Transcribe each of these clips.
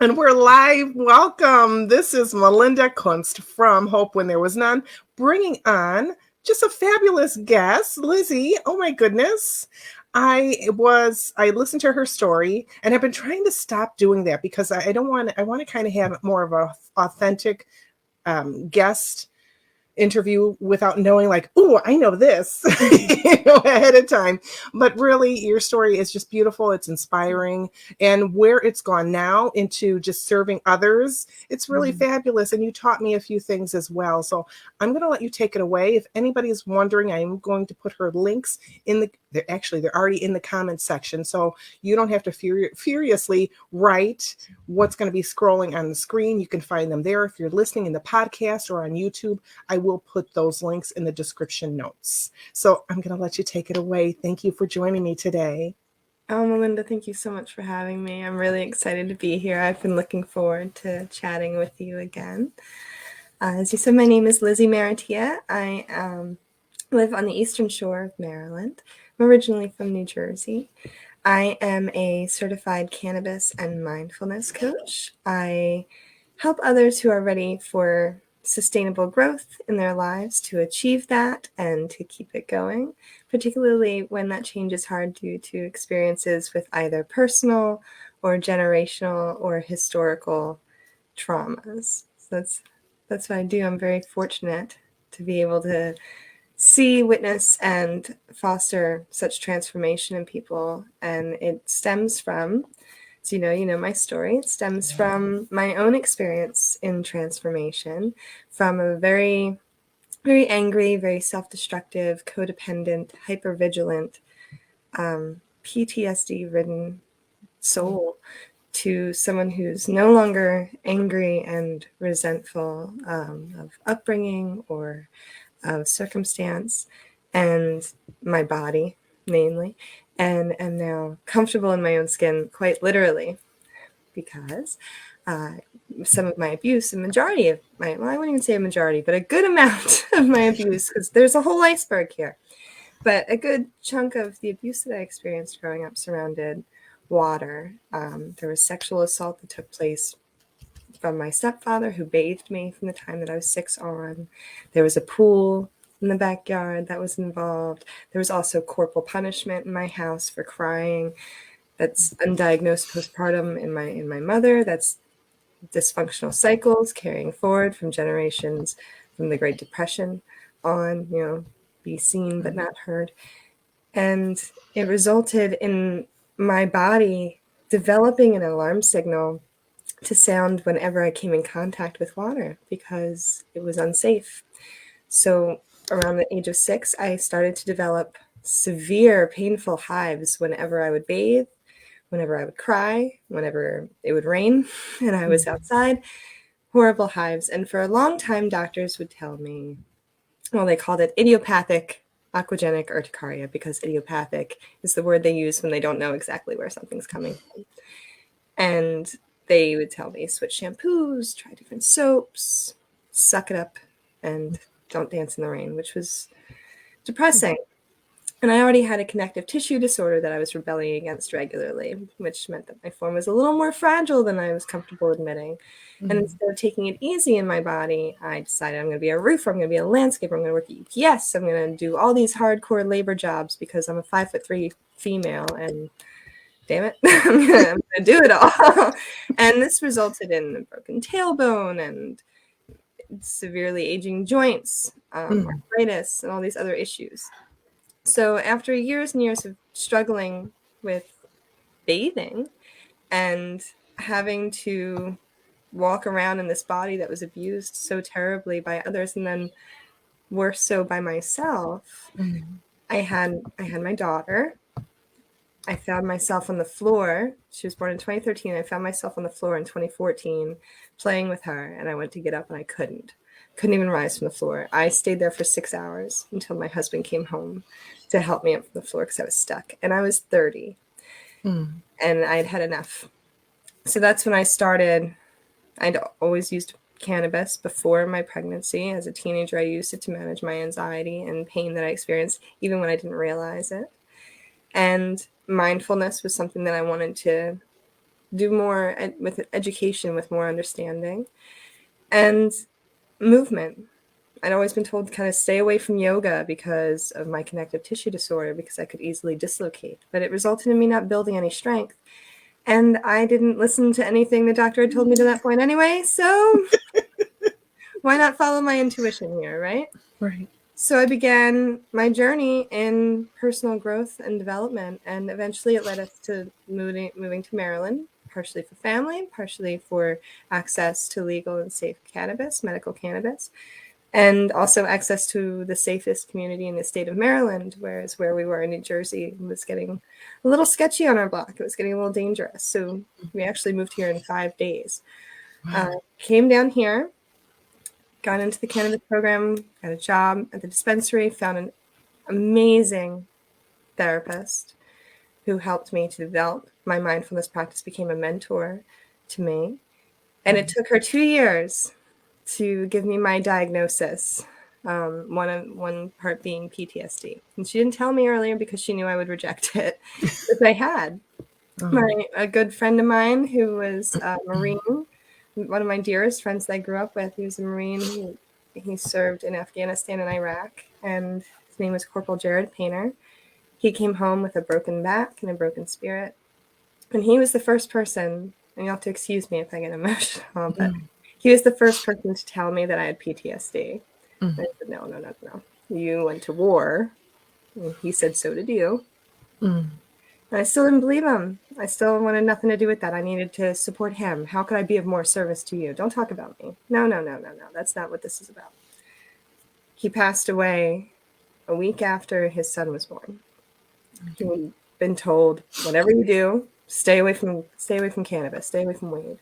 And we're live. Welcome. This is Melinda Kunst from Hope When There Was None, bringing on just a fabulous guest, Lizy. Oh my goodness. I listened to her story and I've been trying to stop doing that because I want to kind of have more of a authentic guest interview without knowing like, oh, I know this ahead of time. But really, your story is just beautiful. It's inspiring. And where it's gone now into just serving others, it's really fabulous. And you taught me a few things as well. So I'm going to let you take it away. If anybody's wondering, I'm going to put her links in they're already in the comments section. So you don't have to furiously write what's going to be scrolling on the screen. You can find them there. If you're listening in the podcast or on YouTube, I will put those links in the description notes. So I'm going to let you take it away. Thank you for joining me today. Oh, Melinda, thank you so much for having me. I'm really excited to be here. I've been looking forward to chatting with you again. As you said, my name is Lizy Maratea. I live on the eastern shore of Maryland. I'm originally from New Jersey. I am a certified cannabis and mindfulness coach. I help others who are ready for sustainable growth in their lives to achieve that and to keep it going, particularly when that change is hard due to experiences with either personal or generational or historical traumas. So that's what I do. I'm very fortunate to be able to see, witness, and foster such transformation in people. And it stems from, so you know my story. It stems from my own experience in transformation, from a very, very angry, very self-destructive, codependent, hypervigilant, PTSD-ridden soul to someone who's no longer angry and resentful of upbringing or of circumstance and my body mainly, and am now comfortable in my own skin, quite literally, because some of my abuse, a majority of my, well, I wouldn't even say a majority, but a good amount of my abuse, because there's a whole iceberg here, but a good chunk of the abuse that I experienced growing up surrounded water. There was sexual assault that took place from my stepfather, who bathed me from the time that I was 6 on. There was a pool in the backyard that was involved. There was also corporal punishment in my house for crying. That's undiagnosed postpartum in my mother. That's dysfunctional cycles carrying forward from generations from the Great Depression on, be seen but not heard. And it resulted in my body developing an alarm signal to sound whenever I came in contact with water because it was unsafe. So around the age of 6, I started to develop severe painful hives whenever I would bathe, whenever I would cry, whenever it would rain and I was outside. Horrible hives. And for a long time, doctors would tell me, well, they called it idiopathic aquagenic urticaria because idiopathic is the word they use when they don't know exactly where something's coming from. And they would tell me, switch shampoos, try different soaps, suck it up, and don't dance in the rain, which was depressing. And I already had a connective tissue disorder that I was rebelling against regularly, which meant that my form was a little more fragile than I was comfortable admitting. And instead of taking it easy in my body, I decided I'm going to be a roofer, I'm going to be a landscaper, I'm going to work at UPS, I'm going to do all these hardcore labor jobs because I'm a 5'3" female and damn it, I'm going to do it all. And this resulted in a broken tailbone and severely aging joints, arthritis, and all these other issues. So after years and years of struggling with bathing and having to walk around in this body that was abused so terribly by others and then worse so by myself, I had my daughter. I found myself on the floor. She was born in 2013. I found myself on the floor in 2014 playing with her, and I went to get up and I couldn't even rise from the floor. I stayed there for 6 hours until my husband came home to help me up from the floor because I was stuck. And I was 30 and I'd had enough. So that's when I started. I'd always used cannabis before my pregnancy. As a teenager, I used it to manage my anxiety and pain that I experienced, even when I didn't realize it. And mindfulness was something that I wanted to do more with education, with more understanding, and movement. I'd always been told to kind of stay away from yoga because of my connective tissue disorder, because I could easily dislocate. But it resulted in me not building any strength. And I didn't listen to anything the doctor had told me to that point anyway, so why not follow my intuition here, right? Right. So I began my journey in personal growth and development, and eventually it led us to moving to Maryland, partially for family, partially for access to legal and safe cannabis, medical cannabis, and also access to the safest community in the state of Maryland, whereas where we were in New Jersey was getting a little sketchy on our block. It was getting a little dangerous. So we actually moved here in 5 days. Came down here, got into the cannabis program, got a job at the dispensary, found an amazing therapist who helped me to develop my mindfulness practice, became a mentor to me. And it took her 2 years to give me my diagnosis, one part being PTSD. And she didn't tell me earlier because she knew I would reject it, but I had. A good friend of mine who was a Marine, one of my dearest friends that I grew up with, he was a Marine. He served in Afghanistan and Iraq, and his name was Corporal Jared Painter. He came home with a broken back and a broken spirit. And he was the first person, and you'll have to excuse me if I get emotional, but he was the first person to tell me that I had PTSD. And I said, no. You went to war. And he said, so did you. And I still didn't believe him. I still wanted nothing to do with that. I needed to support him. How could I be of more service to you? Don't talk about me. No. That's not what this is about. He passed away a week after his son was born. He'd been told, whatever you do, stay away from cannabis, stay away from weed.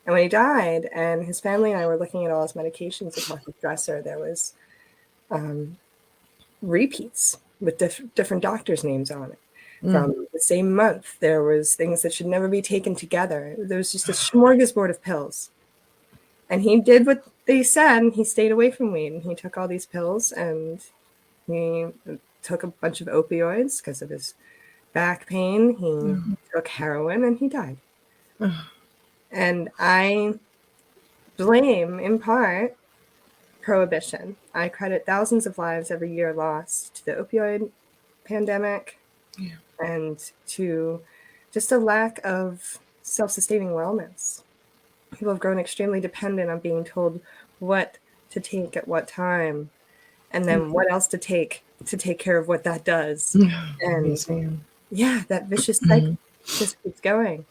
And when he died, and his family and I were looking at all his medications across the dresser, there was repeats with different doctors' names on it. From the same month, there was things that should never be taken together. There was just a smorgasbord of pills. And he did what they said, and he stayed away from weed. And he took all these pills, and he took a bunch of opioids because of his back pain. He took heroin, and he died. And I blame, in part, prohibition. I credit thousands of lives every year lost to the opioid pandemic and to just a lack of self-sustaining wellness. People have grown extremely dependent on being told what to take at what time, and then what else to take care of what that does. And that vicious cycle just keeps going.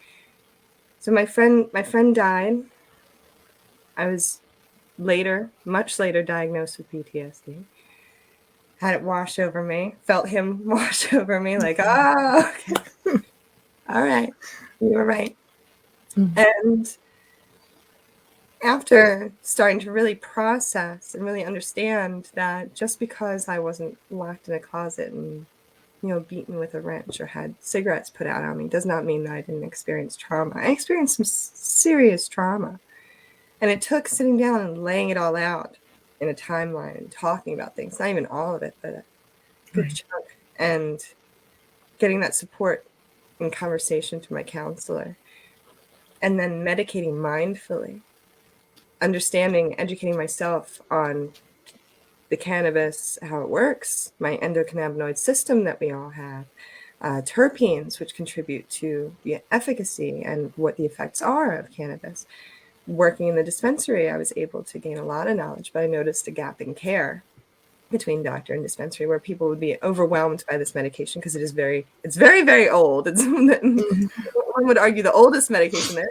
So my friend died. I was much later diagnosed with PTSD. Had it wash over me, felt him wash over me like, okay. All right, you were right. And after starting to really process and really understand that just because I wasn't locked in a closet and, beaten with a wrench or had cigarettes put out on me does not mean that I didn't experience trauma. I experienced some serious trauma. And it took sitting down and laying it all out in a timeline and talking about things, not even all of it, but a good chunk, and getting that support and conversation from my counselor. And then medicating mindfully, educating myself on the cannabis, how it works, my endocannabinoid system that we all have, terpenes, which contribute to the efficacy and what the effects are of cannabis. Working in the dispensary, I was able to gain a lot of knowledge, but I noticed a gap in care between doctor and dispensary where people would be overwhelmed by this medication because it's very, very old. It's one would argue the oldest medication there,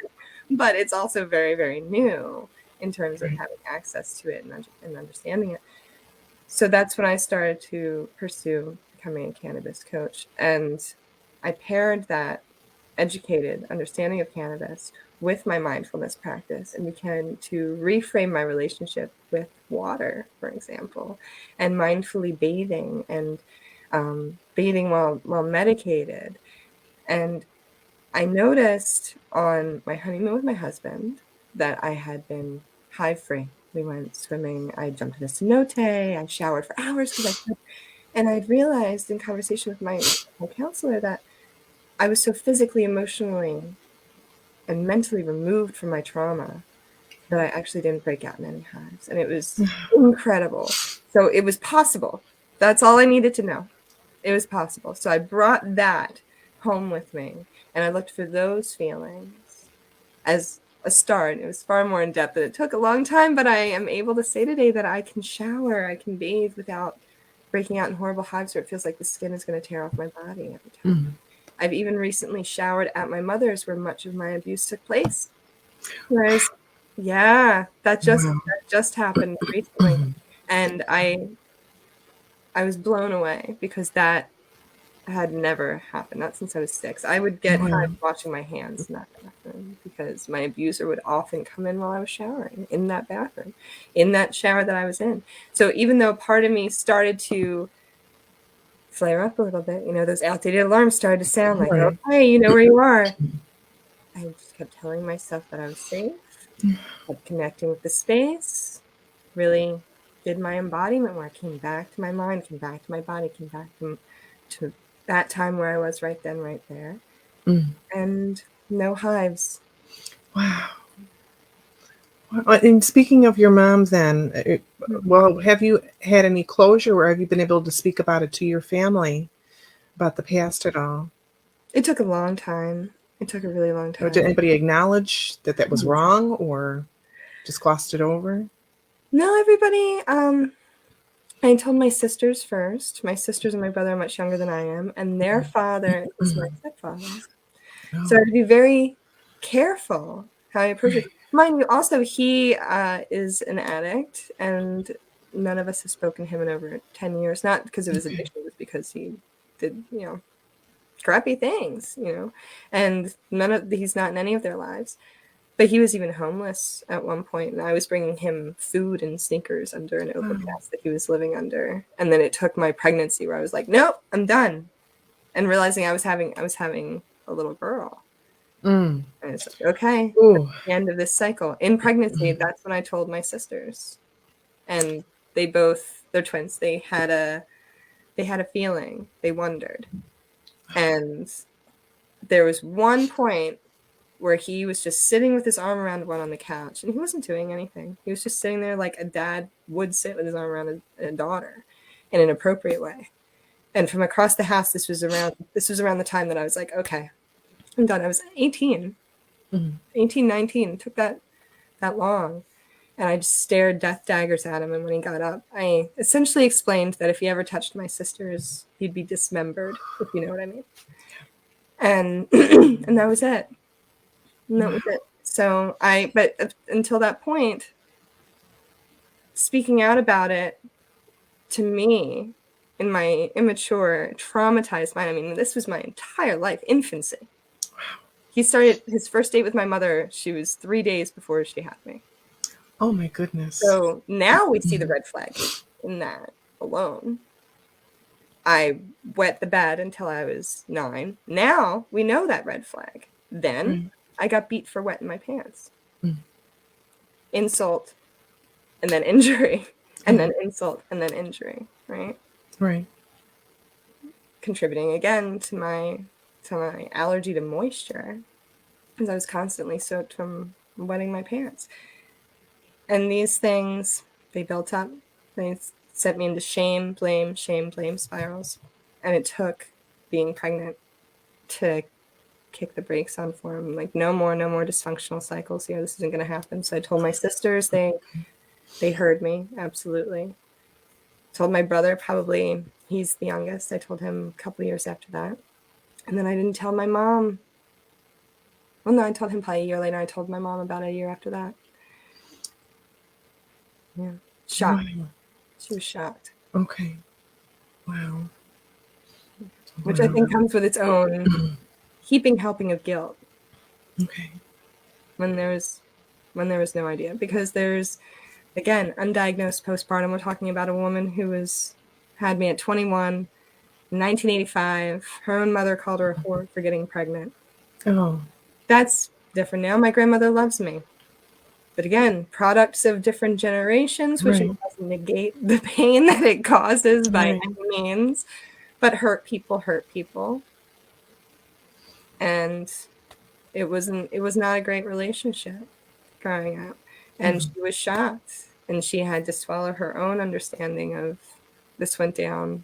but it's also very, very new in terms of having access to it and understanding it. So that's when I started to pursue becoming a cannabis coach. And I paired that educated understanding of cannabis with my mindfulness practice and began to reframe my relationship with water, for example, and mindfully bathing and bathing while medicated. And I noticed on my honeymoon with my husband that I had been hive-free. We went swimming. I jumped in a cenote. I showered for hours because I could. And I'd realized in conversation with my counselor that I was so physically, emotionally and mentally removed from my trauma that I actually didn't break out in any hives. And it was incredible. So it was possible. That's all I needed to know. It was possible. So I brought that home with me, and I looked for those feelings as a start. It was far more in depth, and it took a long time, but I am able to say today that I can shower, I can bathe without breaking out in horrible hives where it feels like the skin is going to tear off my body every time. I've even recently showered at my mother's where much of my abuse took place. Whereas, yeah, that just happened recently. And I was blown away because that had never happened, not since I was 6. I would get hives washing my hands in that bathroom because my abuser would often come in while I was showering in that bathroom, in that shower that I was in. So even though part of me started to flare up a little bit, you know, those outdated alarms started to sound like, okay, you know where you are. I just kept telling myself that I was safe, kept connecting with the space, really did my embodiment where I came back to my mind, came back to my body, came back to that time where I was right then, right there. And no hives. Wow. And speaking of your mom then, well, have you had any closure, or have you been able to speak about it to your family, about the past at all? It took a long time. It took a really long Or time. did anybody acknowledge that that was wrong, or just glossed it over? No, everybody, I told my sisters first. My sisters and my brother are much younger than I am, and their father is my stepfather. So I had to be very careful how I approach it. Mind you, also, he is an addict, and none of us have spoken to him in over 10 years. Not because of his addiction, it was because he did, you know, crappy things, you know, and he's not in any of their lives. But he was even homeless at one point, and I was bringing him food and sneakers under an overpass that he was living under. And then it took my pregnancy where I was like, nope, I'm done. And realizing I was having a little girl. And it's like, okay, that's the end of this cycle. In pregnancy, that's when I told my sisters. And they're twins. They had a feeling. They wondered. And there was one point where he was just sitting with his arm around one on the couch, and he wasn't doing anything. He was just sitting there like a dad would sit with his arm around a daughter in an appropriate way. And from across the house, this was around the time that I was like, okay, I'm done. I was 18, 19. It took that long. And I just stared death daggers at him. And when he got up, I essentially explained that if he ever touched my sisters, he'd be dismembered, if you know what I mean. And and that was it. And that was it. So but until that point, speaking out about it to me in my immature, traumatized mind, I mean, this was my entire life, infancy. He started his first date with my mother. She was 3 days before she had me. Oh my goodness. So now we see the red flag in that alone. I wet the bed until I was 9. Now we know that red flag. Then I got beat for wetting my pants. Insult, and then injury, and then insult, and then injury, right? Right. Contributing again to my allergy to moisture, because I was constantly soaked from wetting my pants. And these things, they built up. They sent me into shame, blame spirals. And it took being pregnant to kick the brakes on for him. Like, no more dysfunctional cycles here. This isn't going to happen. So I told my sisters. They heard me, absolutely. Told my brother, probably, he's the youngest. I told him a couple of years after that. And then I didn't tell my mom. Well, no, I told him probably a year later. I told my mom about a year after that. Yeah. Shocked. Wow. She was shocked. Okay. Wow. Which I think comes with its own heaping helping of guilt. Okay. When there was no idea. Because there's, again, undiagnosed postpartum. We're talking about a woman who had me at 21, 1985. Her own mother called her a whore for getting pregnant. Oh. That's different now. My grandmother loves me. But again, products of different generations, which doesn't negate the pain that it causes by any means. But hurt people. And it was not a great relationship growing up. And she was shocked, and she had to swallow her own understanding of this went down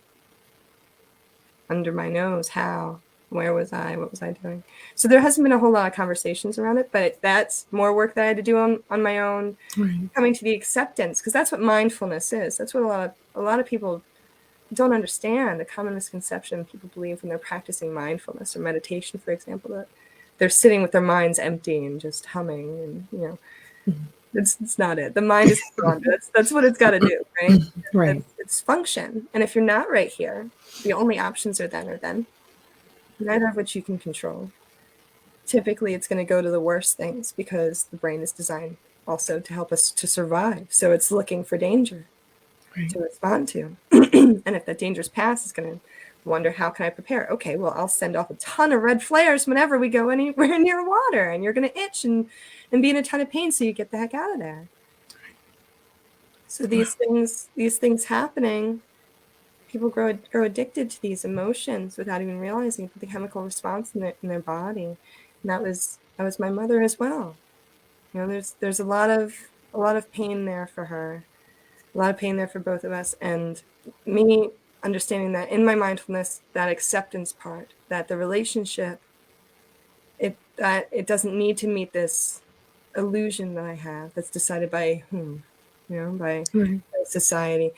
under my nose. How? Where was I? What was I doing? So there hasn't been a whole lot of conversations around it, but that's more work that I had to do on my own, coming to the acceptance, because that's what mindfulness is. That's what a lot of people don't understand. The common misconception people believe when they're practicing mindfulness or meditation, for example, that they're sitting with their minds empty and just humming, and it's not it. The mind is that's what it's got to do, right? Right. It's function. And if you're not right here, the only options are then, neither of which you can control. Typically, it's going to go to the worst things because the brain is designed also to help us to survive. So it's looking for danger to respond to. And if that dangerous past is going to wonder, how can I prepare? Okay, well, I'll send off a ton of red flares whenever we go anywhere near water, and you're going to itch and be in a ton of pain, so you get the heck out of there. So these things happening, people grow addicted to these emotions without even realizing the chemical response in their body. And that was my mother as well. There's a lot of pain there for her, a lot of pain there for both of us, and me understanding that in my mindfulness, that acceptance part, that the relationship, it doesn't need to meet this illusion that I have that's decided by whom, by society.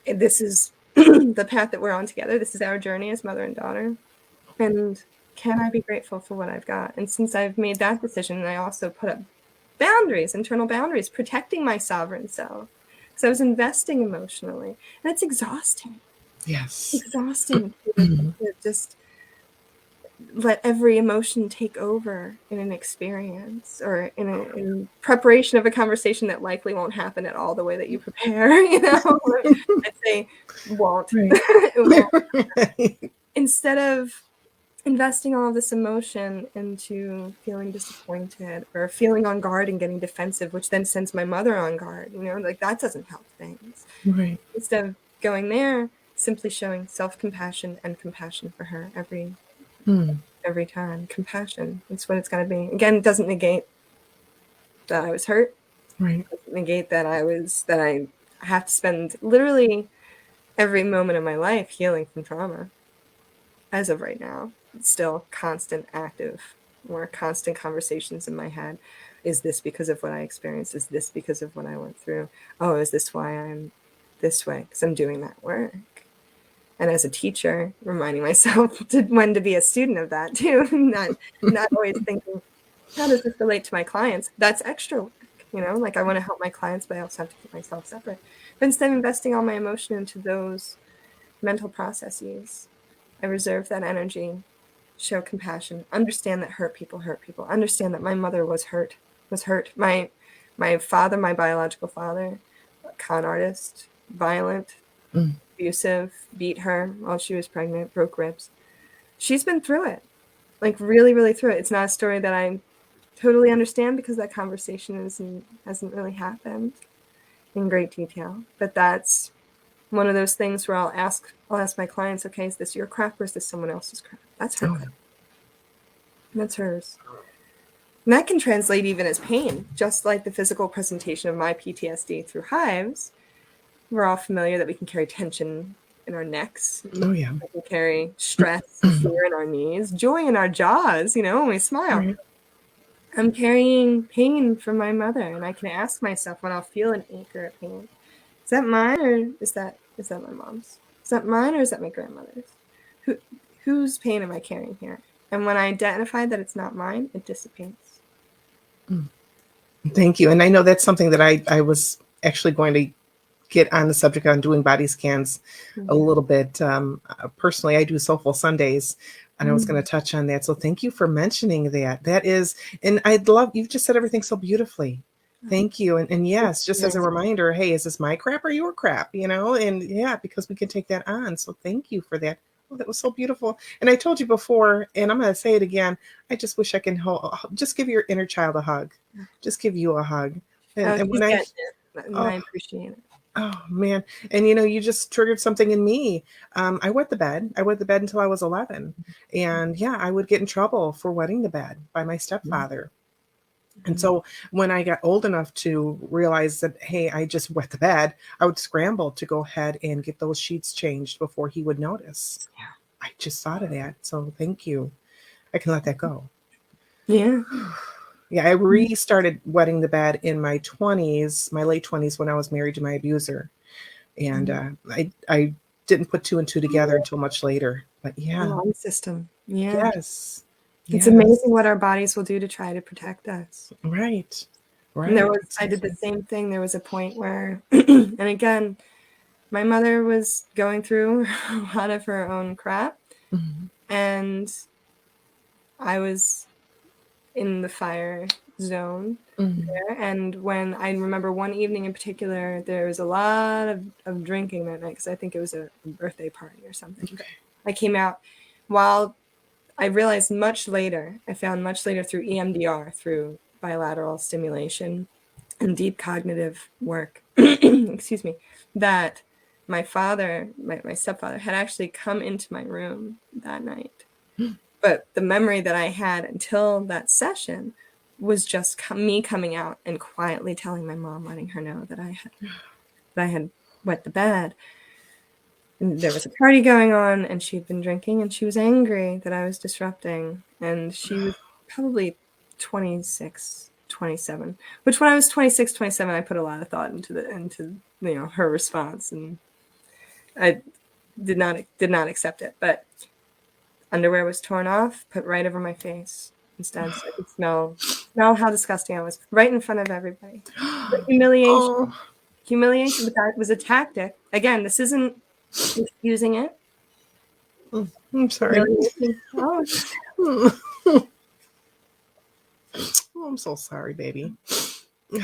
This is the path that we're on together. This is our journey as mother and daughter. And can I be grateful for what I've got? And since I've made that decision, and I also put up boundaries, internal boundaries, protecting my sovereign self. So I was investing emotionally. And it's exhausting. Yes. It's exhausting to just let every emotion take over in an experience or in preparation of a conversation that likely won't happen at all the way that you prepare. I'd say won't. It won't. Instead of investing all of this emotion into feeling disappointed or feeling on guard and getting defensive, which then sends my mother on guard, that doesn't help things. Right. Instead of going there, simply showing self-compassion and compassion for her every time. Compassion. It's what it's got to be. Again, it doesn't negate that I was hurt. Right. It doesn't negate that I have to spend literally every moment of my life healing from trauma. As of right now, it's still constant, active, or constant conversations in my head. Is this because of what I experienced? Is this because of what I went through? Oh, is this why I'm this way? Because I'm doing that work. And as a teacher, reminding myself when to be a student of that too, not always thinking, how does this relate to my clients? That's extra work, I want to help my clients, but I also have to keep myself separate. But instead of investing all my emotion into those mental processes, I reserve that energy, show compassion, understand that hurt people, understand that my mother was hurt. My father, my biological father, a con artist, violent, abusive, beat her while she was pregnant, broke ribs. She's been through it, really, really through it. It's not a story that I totally understand because that conversation hasn't really happened in great detail. But that's one of those things where I'll ask my clients, okay, is this your crap or is this someone else's crap? That's her crap. That's hers. And that can translate even as pain, just like the physical presentation of my PTSD through hives. We're all familiar that we can carry tension in our necks. Oh, yeah. We can carry stress and fear in our knees, joy in our jaws, when we smile. Right. I'm carrying pain from my mother, and I can ask myself when I'll feel an ache or a pain, is that mine or is that my mom's? Is that mine or is that my grandmother's? Whose pain am I carrying here? And when I identify that it's not mine, it dissipates. Thank you. And I know that's something that I was actually going to get on the subject on doing body scans a little bit. Personally, I do Soulful Sundays, and I was going to touch on that. So thank you for mentioning that. That is, and you've just said everything so beautifully. Thank you. And yes, just as a reminder, hey, is this my crap or your crap? And yeah, because we can take that on. So thank you for that. Oh, that was so beautiful. And I told you before, and I'm going to say it again, I just wish I can just give your inner child a hug. Just give you a hug. And when I appreciate it. Oh man. And you just triggered something in me. I wet the bed. I wet the bed until I was 11. And yeah, I would get in trouble for wetting the bed by my stepfather. And so when I got old enough to realize that, hey, I just wet the bed, I would scramble to go ahead and get those sheets changed before he would notice. Yeah. I just thought of that. So thank you. I can let that go. Yeah. Yeah, I restarted wetting the bed in my 20s, my late 20s, when I was married to my abuser. And I didn't put two and two together until much later. But yeah, Alarm system. Yeah. yes, It's yes, amazing what our bodies will do to try to protect us. right, And right, I did the exactly. same thing. There was a point where, and again, my mother was going through a lot of her own crap, Mhm. and I was in the fire zone Mhm. there. And when I remember one evening in particular, there was a lot of drinking that night because I think it was a birthday party or something. But I came out while I realized much later, I found much later through EMDR, through bilateral stimulation and deep cognitive work, excuse me, that my father, my stepfather, had actually come into my room that night. But the memory that I had until that session was just me coming out and quietly telling my mom, letting her know that I had wet the bed. And there was a party going on, and she'd been drinking, and she was angry that I was disrupting. And she was probably 26, 27, which when I was 26, 27, I put a lot of thought into her response, and I did not accept it. But underwear was torn off, put right over my face instead, so I could smell how disgusting I was right in front of everybody. But Oh, humiliation, but that was a tactic. Again, this isn't excusing it. I'm sorry. Humiliation. Oh, Oh, I'm so sorry, baby. it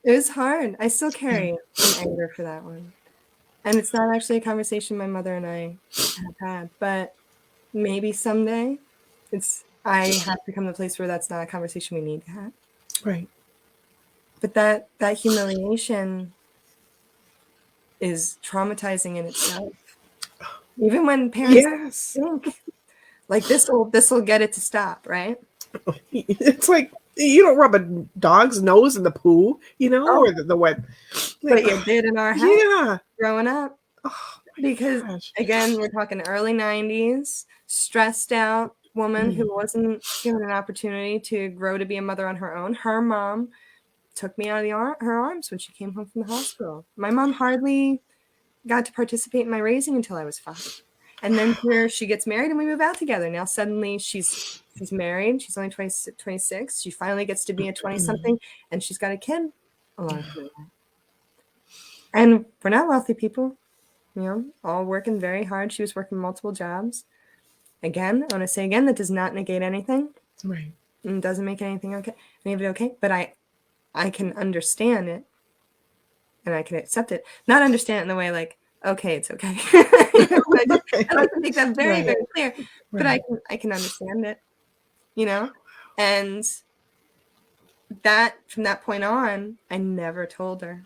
was hard. I still carry some anger for that one. And it's not actually a conversation my mother and I have had, but maybe someday I have to come to a place where that's not a conversation we need to have. Right. But that humiliation is traumatizing in itself. Even when parents Yes. think like this'll get it to stop, right? It's like you don't rub a dog's nose in the poo, Oh, or the wet. Like, but you did in our house yeah. growing up. Oh my Because gosh. again, we're talking early 90s, stressed out woman Mm. who wasn't given an opportunity to grow to be a mother on her own. Her mom took me out of her arms when she came home from the hospital. My mom hardly got to participate in my raising until I was 5. And then here she gets married and we move out together. Now suddenly she's married. She's only 26. She finally gets to be a 20-something and she's got a kid along with her. And we're not wealthy people, all working very hard. She was working multiple jobs. Again, I want to say again, that does not negate anything. Right. And doesn't make anything okay. Any of it okay. But I can understand it and I can accept it. Not understand it in the way like, okay, it's okay. I like to make that very, Right. very clear. But Right. I can understand it, And that from that point on, I never told her.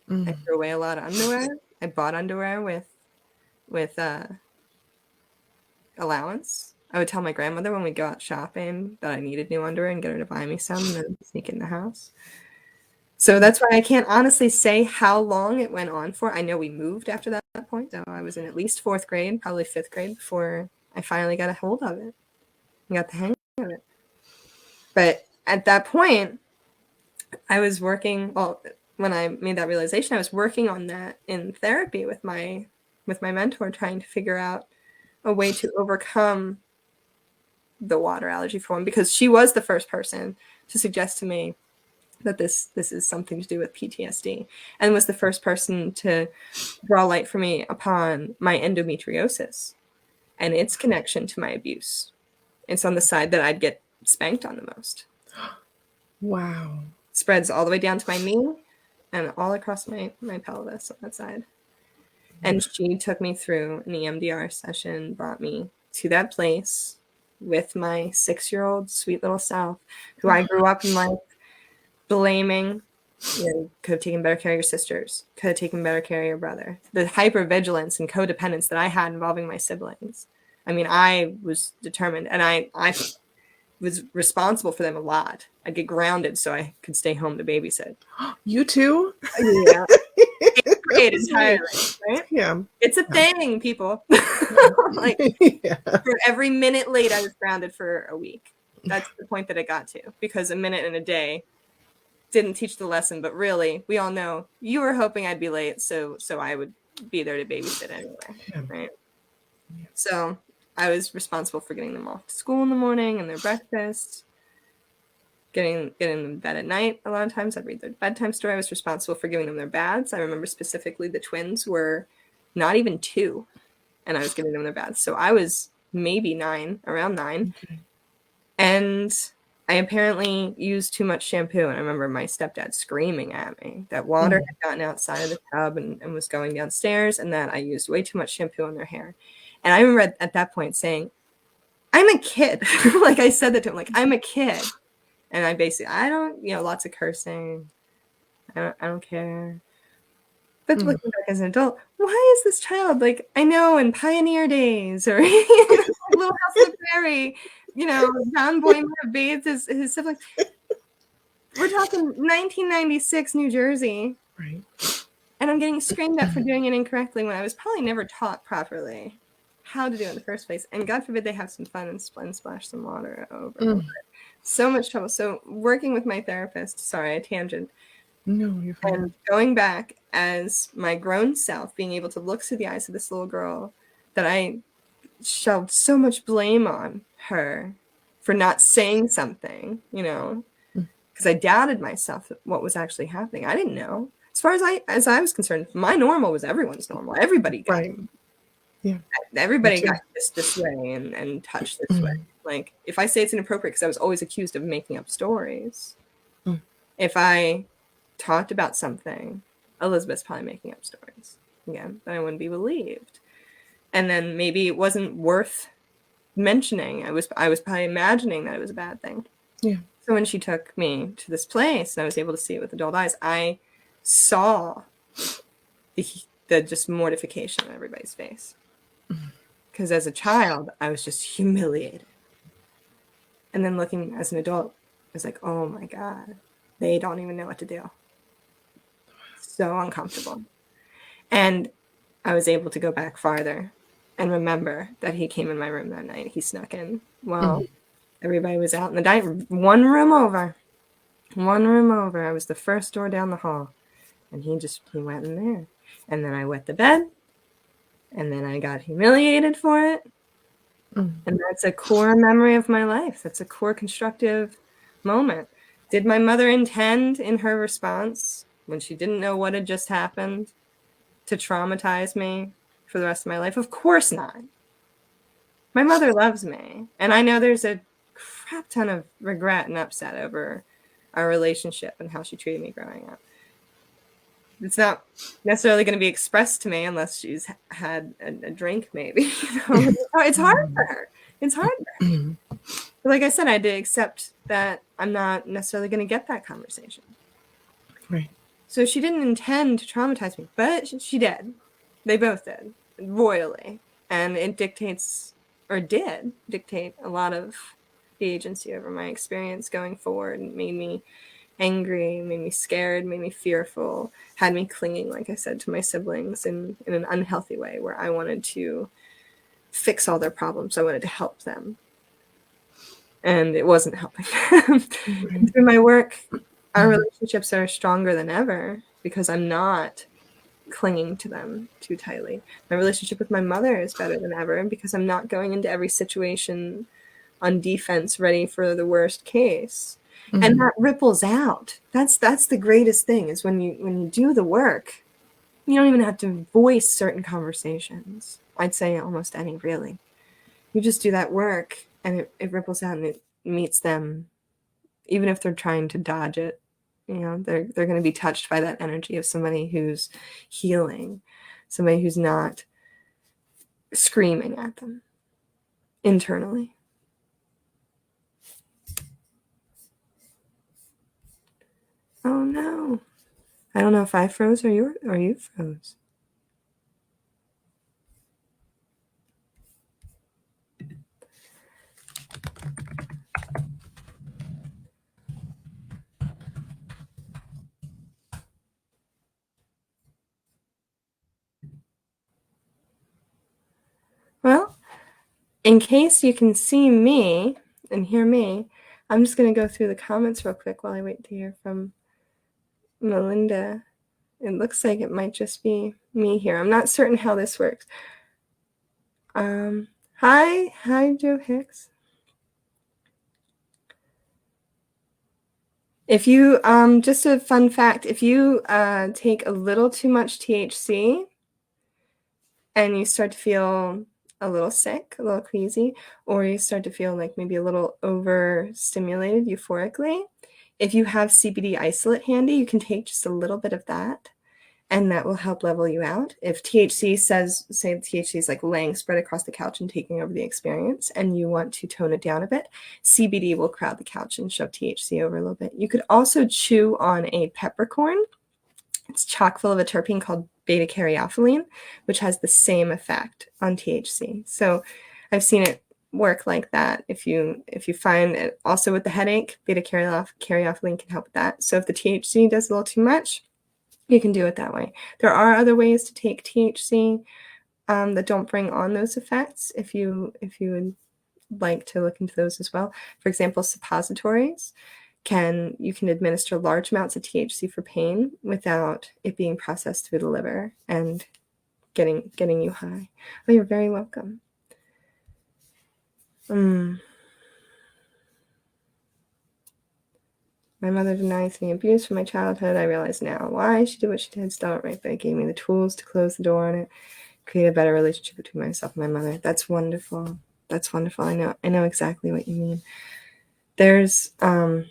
I Mm. threw away a lot of underwear. I bought underwear with allowance. I would tell my grandmother when we go out shopping that I needed new underwear and get her to buy me some and then sneak it in the house. So that's why I can't honestly say how long it went on for. I know we moved after that point. So I was in at least 4th grade, probably 5th grade before I finally got a hold of it and got the hang of it. But at that point, I was working, when I made that realization, I was working on that in therapy with my mentor, trying to figure out a way to overcome the water allergy for him, because she was the first person to suggest to me that this is something to do with PTSD, and was the first person to draw light for me upon my endometriosis and its connection to my abuse. It's on the side that I'd get spanked on the most. Wow. Spreads all the way down to my knee and all across my pelvis on that side. And she took me through an EMDR session, brought me to that place with my 6-year-old sweet little self, who I grew up in life blaming You could have taken better care of your sisters, could have taken better care of your brother. The hypervigilance and codependence that I had involving my siblings. I mean, I was determined, and I was responsible for them a lot. I'd get grounded so I could stay home to babysit. You too? Yeah. Grade entirely, right? Yeah. It's a thing, people. Like, for every minute late, I was grounded for a week. That's the point that it got to, because a minute in a day didn't teach the lesson. But really, we all know you were hoping I'd be late, so I would be there to babysit anyway, right? So I was responsible for getting them off to school in the morning and their breakfast, getting them to bed at night. A lot of times I'd read their bedtime story. I was responsible for giving them their baths. I remember specifically the twins were not even 2, and I was giving them their baths. So I was maybe 9, around 9. Okay. And I apparently used too much shampoo. And I remember my stepdad screaming at me that water had gotten outside of the tub and was going downstairs, and that I used way too much shampoo on their hair. And I remember at that point saying, I'm a kid. Like, I said that to him, like, I'm a kid. And I basically, I don't, lots of cursing. I don't care. But looking back as an adult, why is this child, like, I know in Pioneer days, or Little House on the Prairie, John Boyman bathed his siblings. We're talking 1996 New Jersey. Right. And I'm getting screamed at for doing it incorrectly when I was probably never taught properly how to do it in the first place. And God forbid they have some fun and splash some water over. So much trouble. So working with my therapist, sorry, I tangent. No, you're fine. And going back as my grown self, being able to look through the eyes of this little girl that I shoved so much blame on her for not saying something, because I doubted myself what was actually happening. I didn't know. As far as I was concerned, my normal was everyone's normal. Everybody got right. Yeah. Everybody got this way and touched this way. Like, if I say it's inappropriate, because I was always accused of making up stories. If I talked about something, Elizabeth's probably making up stories. Again, then I wouldn't be believed. And then maybe it wasn't worth mentioning. I was probably imagining that it was a bad thing. Yeah. So when she took me to this place and I was able to see it with adult eyes, I saw the just mortification on everybody's face. Because as a child, I was just humiliated. And then looking as an adult, I was like, oh my God, they don't even know what to do. So uncomfortable. And I was able to go back farther and remember that he came in my room that night. He snuck in while everybody was out in the dining room. One room over. I was the first door down the hall. And he went in there. And then I wet the bed. And then I got humiliated for it. And that's a core memory of my life. That's a core constructive moment. Did my mother intend in her response, when she didn't know what had just happened, to traumatize me for the rest of my life? Of course not. My mother loves me. And I know there's a crap ton of regret and upset over our relationship and how she treated me growing up. It's not necessarily going to be expressed to me unless she's had a drink, maybe. It's hard for her. But like I said, I had to accept that I'm not necessarily going to get that conversation. Right. So she didn't intend to traumatize me, but she did. They both did, royally. And it did dictate a lot of the agency over my experience going forward, and made me angry, made me scared, made me fearful, had me clinging, like I said, to my siblings in an unhealthy way, where I wanted to fix all their problems. I wanted to help them. And it wasn't helping them. Through my work, our relationships are stronger than ever because I'm not clinging to them too tightly. My relationship with my mother is better than ever because I'm not going into every situation on defense, ready for the worst case. And that ripples out. That's the greatest thing, is when you do the work, you don't even have to voice certain conversations. I'd say almost any, really. You just do that work and it ripples out and it meets them, even if they're trying to dodge it. They're going to be touched by that energy of somebody who's healing, somebody who's not screaming at them internally. Oh no. I don't know if I froze or you froze. Well, in case you can see me and hear me, I'm just going to go through the comments real quick while I wait to hear from Melinda. It looks like it might just be me here. I'm not certain how this works. Hi, Joe Hicks. If you, just a fun fact, if you take a little too much THC and you start to feel a little sick, a little queasy, or you start to feel like maybe a little overstimulated euphorically, if you have CBD isolate handy, you can take just a little bit of that, and that will help level you out. If THC says, say THC is like laying spread across the couch and taking over the experience, and you want to tone it down a bit, CBD will crowd the couch and shove THC over a little bit. You could also chew on a peppercorn. It's chock full of a terpene called beta-caryophyllene, which has the same effect on THC. So I've seen it work like that. If you find it also with the headache, beta-caryophyllene can help with that. So if the THC does a little too much, you can do it that way. There are other ways to take THC that don't bring on those effects if you would like to look into those as well. For example, suppositories. You can administer large amounts of THC for pain without it being processed through the liver and getting you high. Oh, you're very welcome. My mother denies any abuse from my childhood. I realize now why she did what she did. Still not right, but it gave me the tools to close the door on it, create a better relationship between myself and my mother. That's wonderful. That's wonderful. I know exactly what you mean. There's a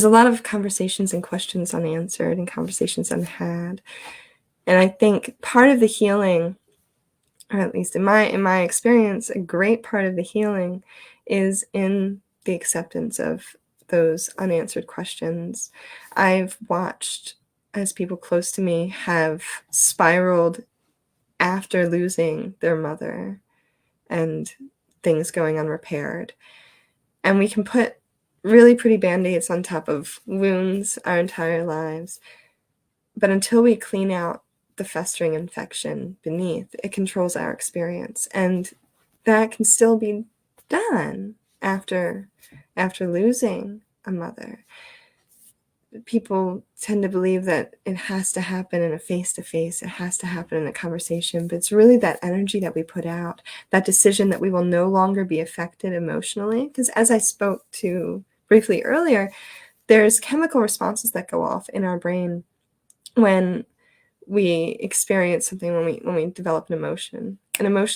lot of conversations and questions unanswered and conversations unhad. And I think part of the healing, or at least in my experience, a great part of the healing is in the acceptance of those unanswered questions. I've watched as people close to me have spiraled after losing their mother and things going unrepaired. And we can put really pretty band-aids on top of wounds our entire lives. But until we clean out the festering infection beneath, it controls our experience. And that can still be done after losing a mother. People tend to believe that it has to happen in a face-to-face, it has to happen in a conversation, but it's really that energy that we put out, that decision that we will no longer be affected emotionally. Because as I spoke to briefly earlier, there's chemical responses that go off in our brain when we experience something, when we develop an emotion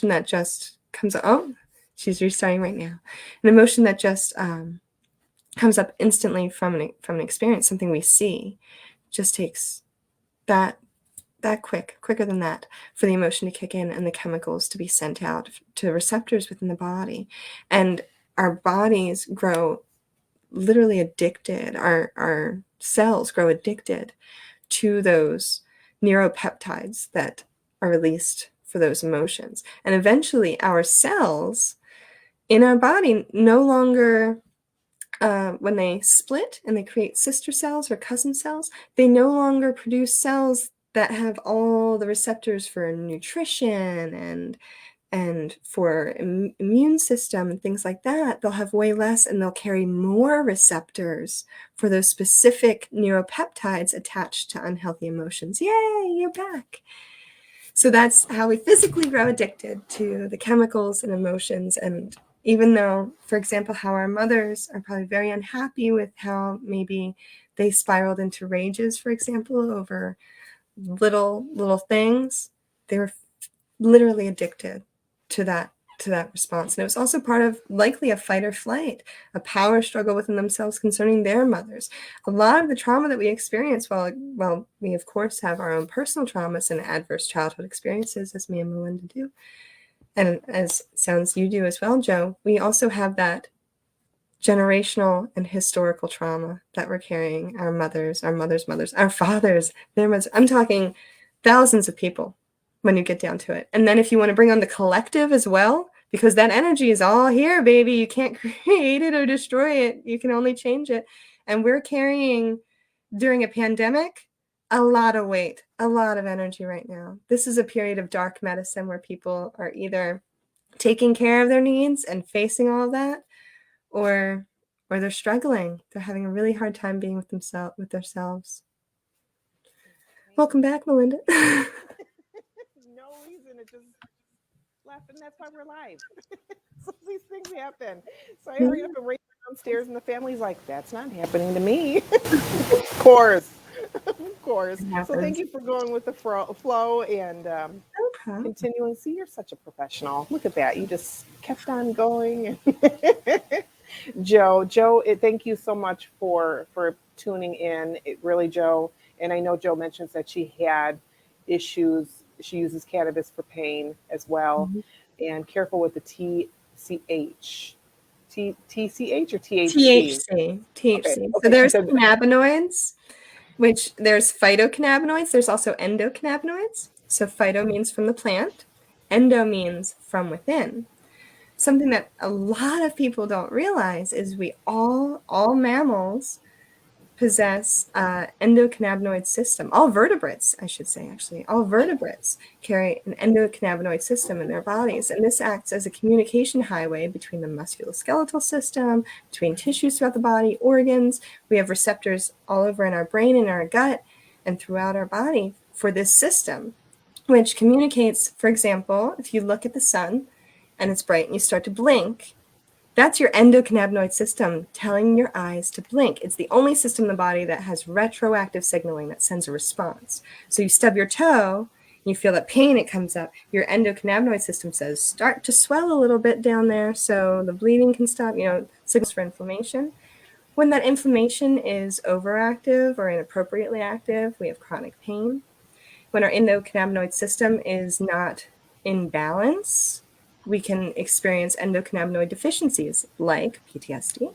that just comes up. Oh, she's restarting right now. An emotion that just comes up instantly from an experience, something we see. Just takes that quicker than that for the emotion to kick in and the chemicals to be sent out to receptors within the body. And our bodies grow literally addicted. Our cells grow addicted to those neuropeptides that are released for those emotions. And eventually our cells in our body no longer, when they split and they create sister cells or cousin cells, they no longer produce cells that have all the receptors for nutrition and for immune system and things like that. They'll have way less, and they'll carry more receptors for those specific neuropeptides attached to unhealthy emotions. Yay, you're back. So that's how we physically grow addicted to the chemicals and emotions. And even though, for example, how our mothers are probably very unhappy with how maybe they spiraled into rages, for example, over little things, they were literally addicted to that response. And it was also part of likely a fight or flight, a power struggle within themselves concerning their mothers. A lot of the trauma that we experience, while we of course have our own personal traumas and adverse childhood experiences, as me and Melinda do, and as sounds you do as well, Joe, we also have that generational and historical trauma that we're carrying, our mothers, our fathers, their mothers. I'm talking thousands of people when you get down to it. And then if you want to bring on the collective as well, because that energy is all here, baby. You can't create it or destroy it. You can only change it. And we're carrying, during a pandemic, a lot of weight, a lot of energy right now. This is a period of dark medicine where people are either taking care of their needs and facing all of that, or they're struggling. They're having a really hard time being with themselves. Welcome back, Melinda. No reason. It just left, and that's why we're live. So these things happen. So I hurry up and race downstairs, and the family's like, "That's not happening to me." Of course, of course. So thank you for going with the flow and continuing. See, you're such a professional. Look at that. You just kept on going. Joe, thank you so much for tuning in. It really, Joe, and I know Joe mentions that she had issues. She uses cannabis for pain as well, and careful with the TCH. TCH or THC? THC. Okay. So there's cannabinoids, which there's phytocannabinoids. There's also endocannabinoids. So phyto means from the plant. Endo means from within. Something that a lot of people don't realize is we all mammals possess endocannabinoid system. All vertebrates, I should say, actually, all vertebrates carry an endocannabinoid system in their bodies. And this acts as a communication highway between the musculoskeletal system, between tissues throughout the body, organs. We have receptors all over in our brain, in our gut, and throughout our body for this system, which communicates, for example, if you look at the sun and it's bright and you start to blink, that's your endocannabinoid system telling your eyes to blink. It's the only system in the body that has retroactive signaling that sends a response. So you stub your toe, you feel that pain, it comes up. Your endocannabinoid system says, start to swell a little bit down there so the bleeding can stop, signals for inflammation. When that inflammation is overactive or inappropriately active, we have chronic pain. When our endocannabinoid system is not in balance, we can experience endocannabinoid deficiencies like PTSD,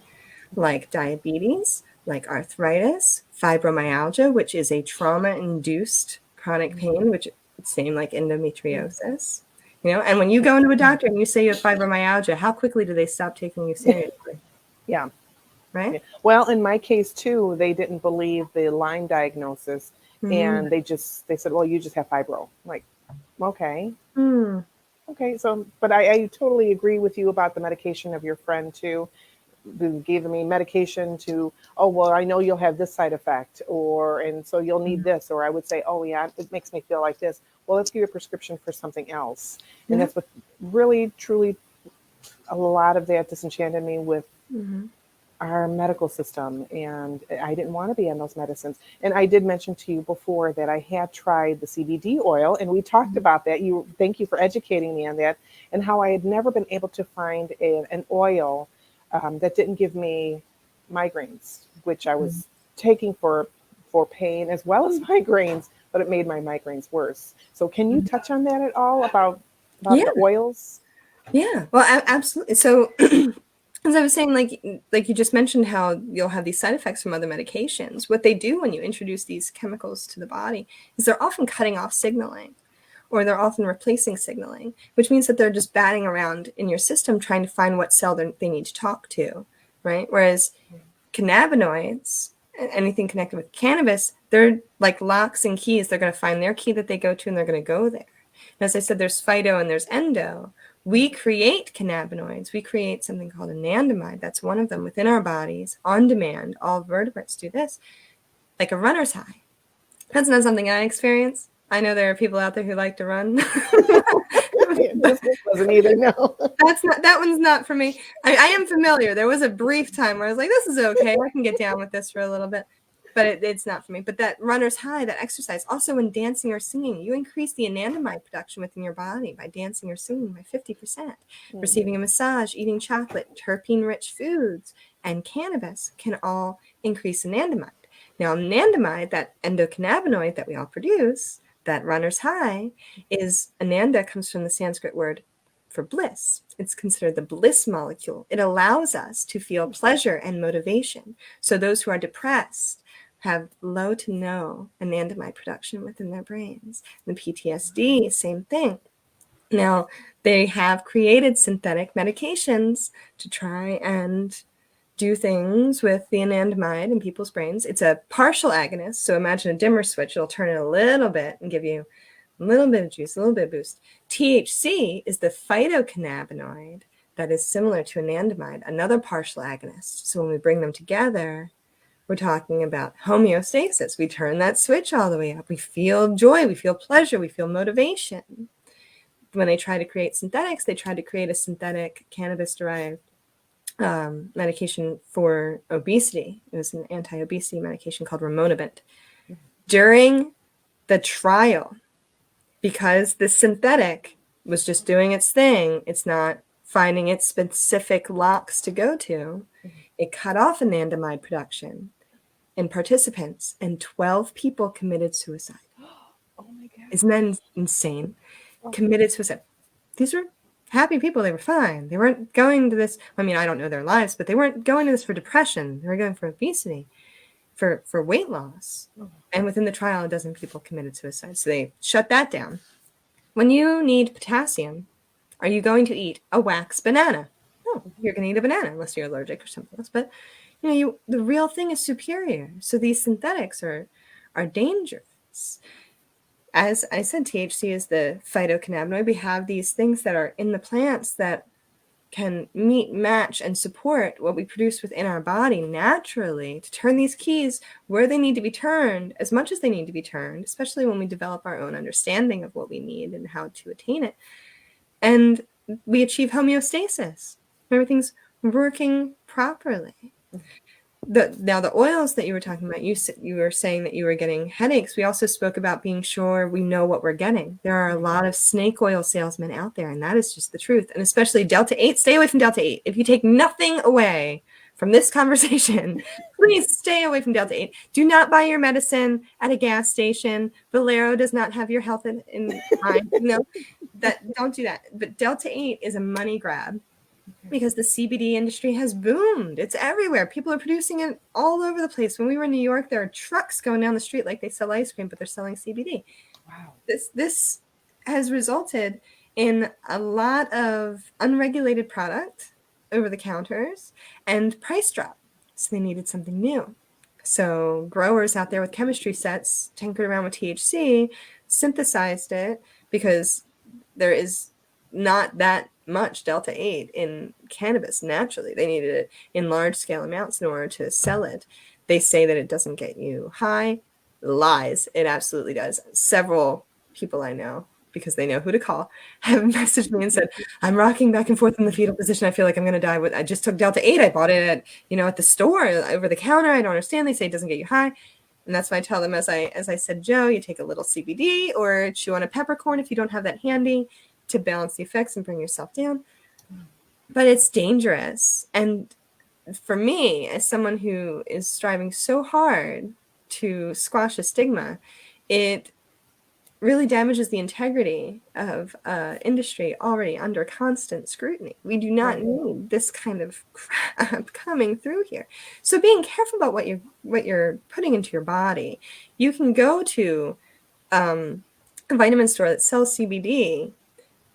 like diabetes, like arthritis, fibromyalgia, which is a trauma-induced chronic pain, which is the same like endometriosis. And when you go into a doctor and you say you have fibromyalgia, how quickly do they stop taking you seriously? Yeah. Right? Yeah. Well, in my case too, they didn't believe the Lyme diagnosis, and they said, "Well, you just have fibro." I'm like, okay. Okay, so, but I totally agree with you about the medication of your friend too, who gave me medication to, oh, well, I know you'll have this side effect, and so you'll need this, or I would say, oh yeah, it makes me feel like this. Well, let's give you a prescription for something else. And that's what really, truly, a lot of that disenchanted me with our medical system, and I didn't want to be on those medicines. And I did mention to you before that I had tried the CBD oil, and we talked about that. Thank you for educating me on that, and how I had never been able to find an oil that didn't give me migraines, which I was taking for pain as well as migraines, but it made my migraines worse. So can you touch on that at all about the oils? Yeah, well, absolutely. So as I was saying, like you just mentioned how you'll have these side effects from other medications. What they do when you introduce these chemicals to the body is they're often cutting off signaling, or they're often replacing signaling, which means that they're just batting around in your system trying to find what cell they need to talk to, right? Whereas cannabinoids, anything connected with cannabis, they're like locks and keys. They're going to find their key that they go to, and they're going to go there. And as I said, there's phyto and there's endo. We create cannabinoids. We create something called anandamide. That's one of them within our bodies on demand. All vertebrates do this, like a runner's high. That's not something I experience. I know there are people out there who like to run. This wasn't either, no. That one's not for me. I am familiar. There was a brief time where I was like, this is okay. I can get down with this for a little bit. But it's not for me. But that runner's high, that exercise, also when dancing or singing, you increase the anandamide production within your body by dancing or singing by 50%. Receiving a massage, eating chocolate, terpene-rich foods, and cannabis can all increase anandamide. Now, anandamide, that endocannabinoid that we all produce, that runner's high, is ananda comes from the Sanskrit word for bliss. It's considered the bliss molecule. It allows us to feel pleasure and motivation. So those who are depressed have low to no anandamide production within their brains. The PTSD, same thing. Now, they have created synthetic medications to try and do things with the anandamide in people's brains. It's a partial agonist, so imagine a dimmer switch. It'll turn it a little bit and give you a little bit of juice, a little bit of boost. THC is the phytocannabinoid that is similar to anandamide, another partial agonist. So when we bring them together, we're talking about homeostasis. We turn that switch all the way up. We feel joy, we feel pleasure, we feel motivation. When they try to create synthetics, they try to create a synthetic cannabis-derived medication for obesity. It was an anti-obesity medication called rimonabant. During the trial, because the synthetic was just doing its thing, it's not finding its specific locks to go to, it cut off anandamide production in participants, and 12 people committed suicide. Oh my God. Isn't that insane? Committed suicide. These were happy people. They were fine. They weren't going to this. I mean, I don't know their lives, but they weren't going to this for depression. They were going for obesity, for weight loss. And within the trial, a dozen people committed suicide. So they shut that down. When you need potassium, are you going to eat a wax banana? No, you're going to eat a banana unless you're allergic or something else. But the real thing is superior. So these synthetics are dangerous. As I said, THC is the phytocannabinoid. We have these things that are in the plants that can meet, match, and support what we produce within our body naturally to turn these keys where they need to be turned, as much as they need to be turned, especially when we develop our own understanding of what we need and how to attain it. And we achieve homeostasis. Everything's working properly. Now, the oils that you were talking about, you were saying that you were getting headaches. We also spoke about being sure we know what we're getting. There are a lot of snake oil salesmen out there, and that is just the truth. And especially Delta-8, stay away from Delta-8. If you take nothing away from this conversation, please stay away from Delta-8. Do not buy your medicine at a gas station. Valero does not have your health in mind. Don't do that. But Delta-8 is a money grab. Because the CBD industry has boomed. It's everywhere. People are producing it all over the place. When we were in New York, there are trucks going down the street like they sell ice cream, but they're selling CBD. Wow. This has resulted in a lot of unregulated product over the counters and price drop. So they needed something new. So growers out there with chemistry sets tinkered around with THC, synthesized it, because there is not that much Delta-8 in cannabis naturally. They needed it in large scale amounts in order to sell it. They say that it doesn't get you high. Lies. It absolutely does. Several people I know, because they know who to call, have messaged me and said, I'm rocking back and forth in the fetal position. I feel like I'm going to die. I just took Delta-8. I bought it at the store over the counter. I don't understand. They say it doesn't get you high. And that's why I tell them, as I said, Joe, you take a little CBD or chew on a peppercorn if you don't have that handy, to balance the effects and bring yourself down. But it's dangerous. And for me, as someone who is striving so hard to squash a stigma, it really damages the integrity of industry already under constant scrutiny. We do not need this kind of crap coming through here. So being careful about what you're putting into your body. You can go to a vitamin store that sells CBD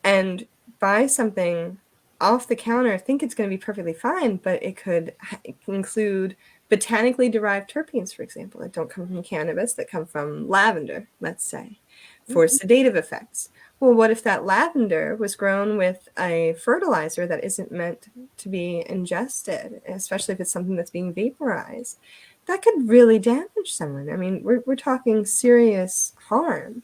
and buy something off the counter, think it's going to be perfectly fine, but it could include botanically derived terpenes, for example, that don't come from cannabis, that come from lavender, let's say, for sedative effects. Well, what if that lavender was grown with a fertilizer that isn't meant to be ingested, especially if it's something that's being vaporized? That could really damage someone. I mean, we're talking serious harm.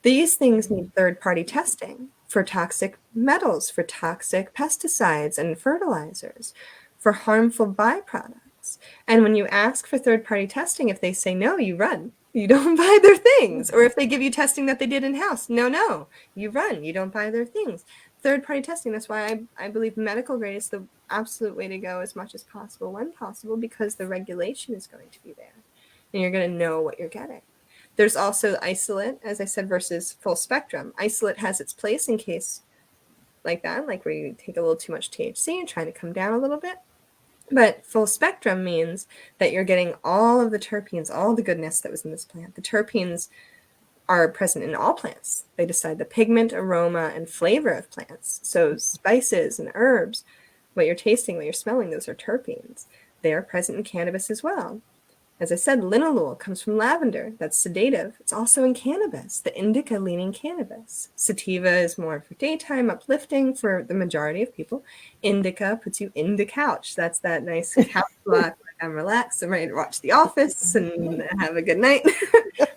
These things need third-party testing for toxic metals, for toxic pesticides and fertilizers, for harmful byproducts. And when you ask for third-party testing, if they say no, you run. You don't buy their things. Or if they give you testing that they did in-house, no, you run. You don't buy their things. Third-party testing, that's why I believe medical grade is the absolute way to go as much as possible when possible, because the regulation is going to be there. And you're going to know what you're getting. There's also isolate, as I said, versus full spectrum. Isolate has its place in case like that, like where you take a little too much THC and trying to come down a little bit. But full spectrum means that you're getting all of the terpenes, all the goodness that was in this plant. The terpenes are present in all plants. They decide the pigment, aroma, and flavor of plants. So spices and herbs, what you're tasting, what you're smelling, those are terpenes. They are present in cannabis as well. As I said, linalool comes from lavender. That's sedative. It's also in cannabis, the indica leaning cannabis. Sativa is more for daytime, uplifting for the majority of people. Indica puts you in the couch. That's that nice couch block. I'm relaxed. I'm ready to watch The Office and have a good night.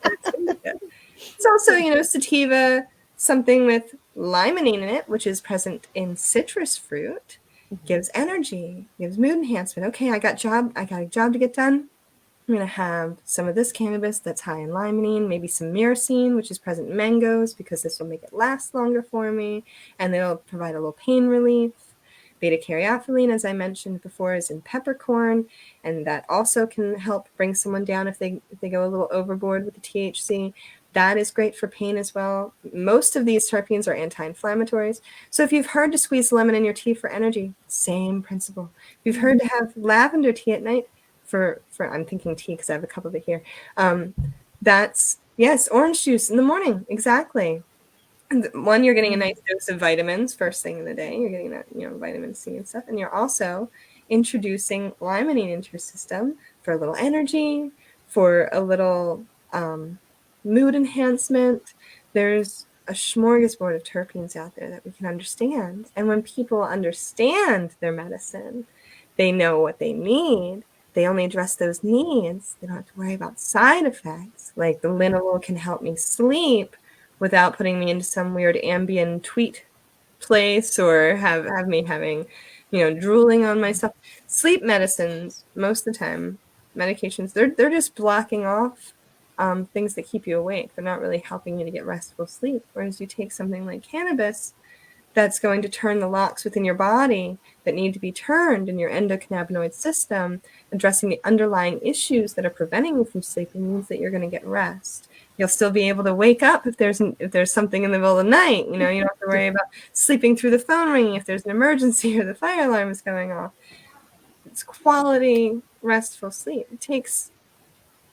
That's indica. It's also, sativa, something with limonene in it, which is present in citrus fruit, gives energy, gives mood enhancement. Okay, I got a job to get done. I'm going to have some of this cannabis that's high in limonene, maybe some myrcene, which is present in mangoes, because this will make it last longer for me, and it'll provide a little pain relief. Beta-caryophyllene, as I mentioned before, is in peppercorn, and that also can help bring someone down if they go a little overboard with the THC. That is great for pain as well. Most of these terpenes are anti-inflammatories. So if you've heard to squeeze lemon in your tea for energy, same principle. If you've heard to have lavender tea at night, for I'm thinking tea because I have a cup of it here. That's, yes, orange juice in the morning, exactly. And one, you're getting a nice dose of vitamins first thing in the day. You're getting that, vitamin C and stuff, and you're also introducing limonene into your system for a little energy, for a little mood enhancement. There's a smorgasbord of terpenes out there that we can understand, and when people understand their medicine, they know what they need. They only address those needs. They don't have to worry about side effects. Like the linalool can help me sleep without putting me into some weird ambient tweet place or have me having, drooling on myself. Sleep medicines, most of the time, medications, they're just blocking off things that keep you awake. They're not really helping you to get restful sleep. Whereas you take something like cannabis, that's going to turn the locks within your body that need to be turned in your endocannabinoid system, addressing the underlying issues that are preventing you from sleeping means that you're going to get rest. You'll still be able to wake up if there's something in the middle of the night. You don't have to worry about sleeping through the phone ringing if there's an emergency or the fire alarm is going off. It's quality, restful sleep. It takes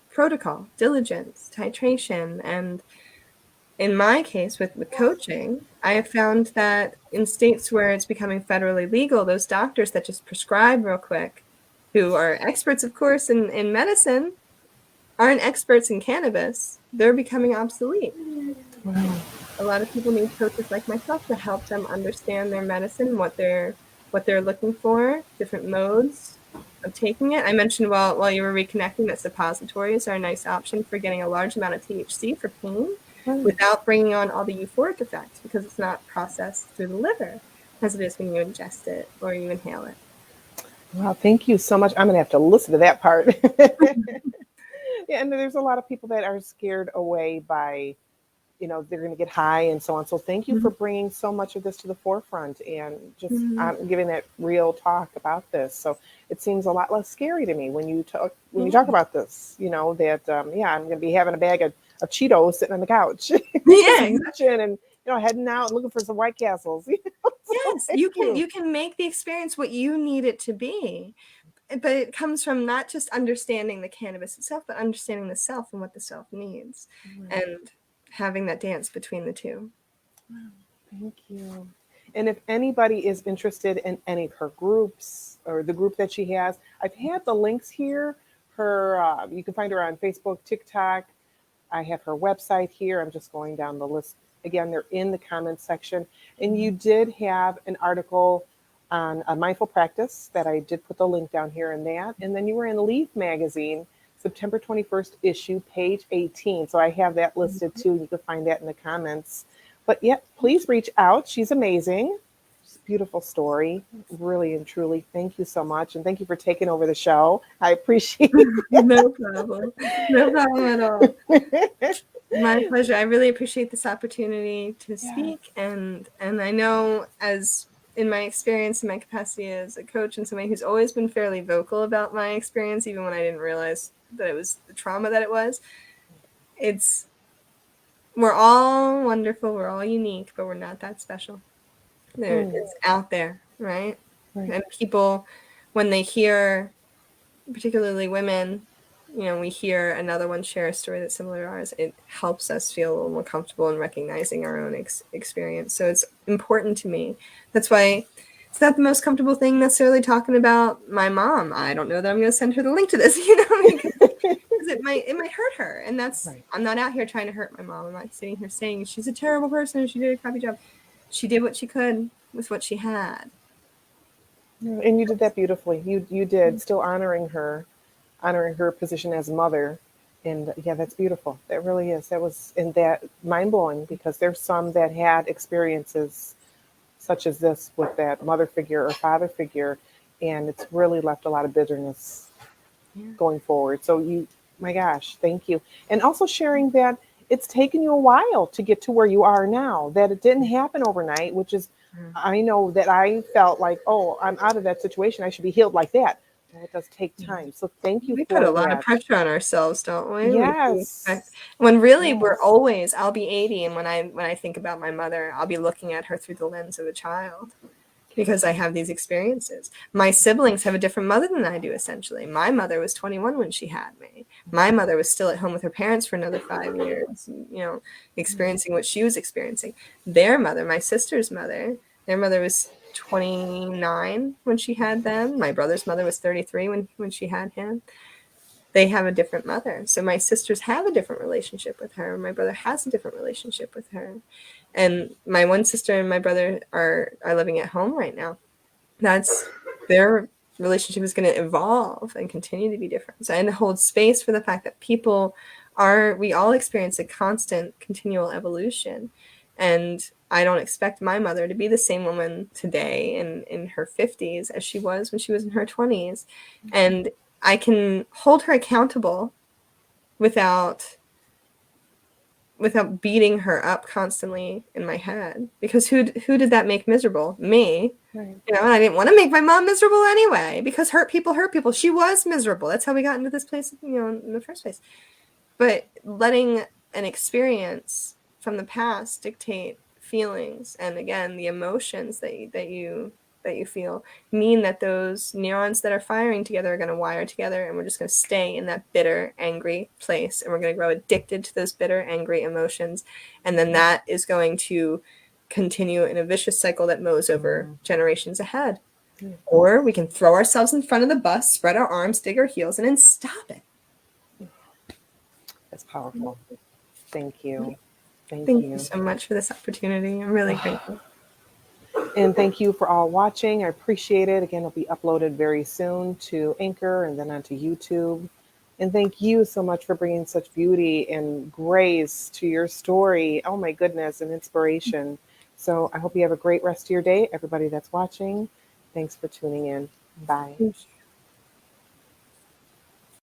protocol, diligence, titration, and in my case with coaching, I have found that in states where it's becoming federally legal, those doctors that just prescribe real quick, who are experts, of course, in medicine, aren't experts in cannabis. They're becoming obsolete. Wow. A lot of people need coaches like myself to help them understand their medicine, what they're looking for, different modes of taking it. I mentioned while you were reconnecting that suppositories are a nice option for getting a large amount of THC for pain without bringing on all the euphoric effects, because it's not processed through the liver as it is when you ingest it or you inhale it. Wow, thank you so much. I'm going to have to listen to that part. Yeah, and there's a lot of people that are scared away by, they're going to get high and so on. So thank you for bringing so much of this to the forefront and just giving that real talk about this. So it seems a lot less scary to me when you talk about this. That I'm going to be having a bag of Cheetos sitting on the couch. Yeah, exactly. And heading out and looking for some White Castles. Yes, you can make the experience what you need it to be. But it comes from not just understanding the cannabis itself, but understanding the self and what the self needs, and having that dance between the two. Wow, thank you. And if anybody is interested in any of her groups or the group that she has, I've had the links here. You can find her on Facebook, TikTok. I have her website here. I'm just going down the list. Again, they're in the comments section. And you did have an article on a mindful practice that I did put the link down here in that. And then you were in Leaf magazine, September 21st issue, page 18. So I have that listed too. You can find that in the comments. But yeah, please reach out. She's amazing. She's a beautiful story. Really and truly, thank you so much. And thank you for taking over the show. I appreciate it. No problem. No problem at all. My pleasure. I really appreciate this opportunity to speak. And I know, as in my experience, in my capacity as a coach and somebody who's always been fairly vocal about my experience, even when I didn't realize that it was the trauma that it was, we're all wonderful, we're all unique, but we're not that special. It's out there, right? Right. And people, when they hear, particularly women, we hear another one share a story that's similar to ours, it helps us feel a little more comfortable in recognizing our own experience. So it's important to me. That's why it's not the most comfortable thing necessarily talking about my mom. I don't know that I'm going to send her the link to this, because it might hurt her. And that's, right. I'm not out here trying to hurt my mom. I'm not sitting here saying she's a terrible person, she did a crappy job. She did what she could with what she had. And you did that beautifully. You did, still honoring her position as mother. And yeah, that's beautiful. That really is. That was, and that mind-blowing, because there's some that had experiences such as this with that mother figure or father figure, and it's really left a lot of bitterness going forward. So my gosh, thank you. And also sharing that it's taken you a while to get to where you are now, that it didn't happen overnight, which is, I know that I felt like, oh, I'm out of that situation, I should be healed like that. Well, it does take time. So thank you. We put a lot of pressure on ourselves, don't we? Yes. When really we're always, I'll be 80, and when I think about my mother, I'll be looking at her through the lens of a child, because I have these experiences. My siblings have a different mother than I do, essentially. My mother was 21 when she had me. My mother was still at home with her parents for another 5 years, experiencing what she was experiencing. Their mother, my sister's mother, their mother was 29 when she had them. My brother's mother was 33 when she had him. They have a different mother. So my sisters have a different relationship with her. My brother has a different relationship with her. And my one sister and my brother are living at home right now. That's their relationship is going to evolve and continue to be different. So, and hold space for the fact that we all experience a constant, continual evolution. And I don't expect my mother to be the same woman today in her 50s as she was when she was in her 20s. And I can hold her accountable without beating her up constantly in my head, because who did that make miserable? Me. Right. And I didn't want to make my mom miserable anyway, because hurt people. She was miserable. That's how we got into this place, in the first place. But letting an experience from the past dictate feelings, and again, the emotions that you feel, mean that those neurons that are firing together are going to wire together, and we're just going to stay in that bitter, angry place, and we're going to grow addicted to those bitter, angry emotions, and then that is going to continue in a vicious cycle that mows over generations ahead. Or we can throw ourselves in front of the bus, spread our arms, dig our heels, and then stop it. That's powerful. Thank you. Thank you so much for this opportunity. I'm really grateful. And thank you for all watching. I appreciate it. Again, it'll be uploaded very soon to Anchor and then onto YouTube. And thank you so much for bringing such beauty and grace to your story. Oh my goodness, and inspiration. So I hope you have a great rest of your day. Everybody that's watching, thanks for tuning in. Bye.